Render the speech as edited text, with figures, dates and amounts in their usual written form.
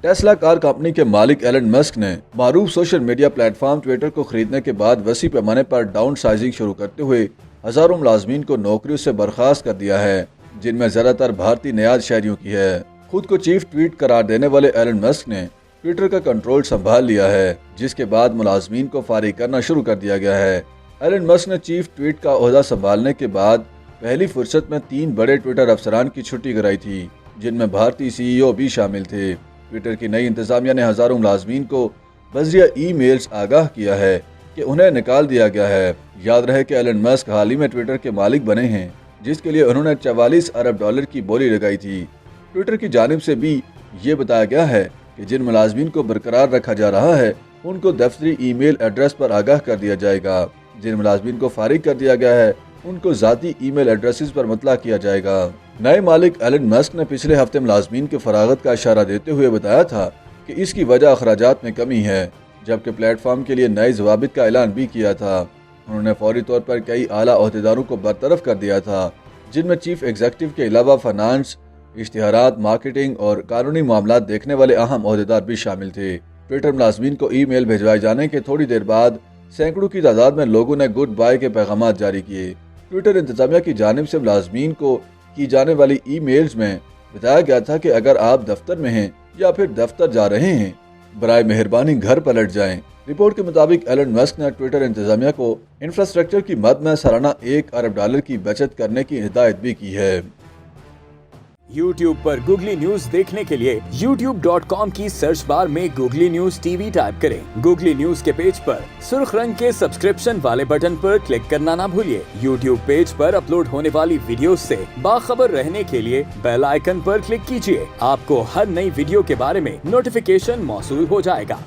Tesla car company के मालिक Elon Musk ने मारूफ सोशल मीडिया प्लेटफॉर्म ट्विटर को खरीदने के बाद वसी पैमाने पर डाउन साइजिंग शुरू करते हुए हजारों मुलाजमीन को नौकरियों से बर्खास्त कर दिया है, जिनमें ज्यादातर भारतीय नयाज शहरियों की है। खुद को चीफ ट्वीट करार देने वाले एलन मस्क ने ट्विटर का कंट्रोल संभाल लिया है, जिसके बाद मुलाजमीन को फारिग करना शुरू कर दिया गया है। एलन मस्क ने चीफ ट्वीट का ओहदा संभालने के बाद पहली फुर्सत में 3 बड़े ट्विटर अफसरान की छुट्टी कराई थी, जिनमें भारतीय CEO भी शामिल थे। ट्विटर की नई इंतजामिया ने हजारों मुलाजमीन को बजरिया ईमेल्स आगाह किया है कि उन्हें निकाल दिया गया है। याद रहे कि एलन मस्क हाल ही में ट्विटर के मालिक बने हैं, जिसके लिए उन्होंने 44 अरब डॉलर की बोली लगाई थी। ट्विटर की जानिब से भी ये बताया गया है कि जिन मुलाजमीन को बरकरार रखा जा रहा है उनको दफ्तरी ईमेल एड्रेस पर आगाह कर दिया जाएगा। जिन मुलाजमीन को फारिग कर दिया गया है उनको ज़ाती ईमेल एड्रेसेस पर मुतला किया जाएगा। नए मालिक एलन मस्क ने पिछले हफ्ते मुलाजमीन की फरागत का इशारा देते हुए बताया था कि इसकी वजह अखराजात में कमी है, जबकि प्लेटफॉर्म के लिए नए जवाबित का ऐलान भी किया था। उन्होंने फौरी तौर पर कई आला ओहदेदारों को बरतरफ कर दिया था, जिनमें चीफ एग्जीक्यूटिव के अलावा फाइनेंस, इश्तिहारात, मार्केटिंग और कानूनी मामलात देखने वाले अहम ओहदेदार भी शामिल थे। ट्विटर मुलाजमीन को ईमेल भिजवाए जाने के थोड़ी देर बाद सैकड़ों की तादाद में लोगों ने गुड बाय के पैगाम जारी किए। ट्विटर इंतजामिया की जानिब से मुलाजमीन को की जाने वाली ईमेल्स में बताया गया था कि अगर आप दफ्तर में हैं या फिर दफ्तर जा रहे हैं, बराए मेहरबानी घर पलट जाएं। रिपोर्ट के मुताबिक एलन मस्क ने ट्विटर इंतजामिया को इंफ्रास्ट्रक्चर की मद में सालाना 1 अरब डॉलर की बचत करने की हिदायत भी की है। YouTube पर गूगली न्यूज देखने के लिए youtube.com की सर्च बार में गूगली न्यूज TV टाइप करें। गूगली न्यूज के पेज पर सुर्ख रंग के सब्सक्रिप्शन वाले बटन पर क्लिक करना ना भूलिए। YouTube पेज पर अपलोड होने वाली वीडियोस से बाखबर रहने के लिए बेल आइकन पर क्लिक कीजिए। आपको हर नई वीडियो के बारे में नोटिफिकेशन मौसूल हो जाएगा।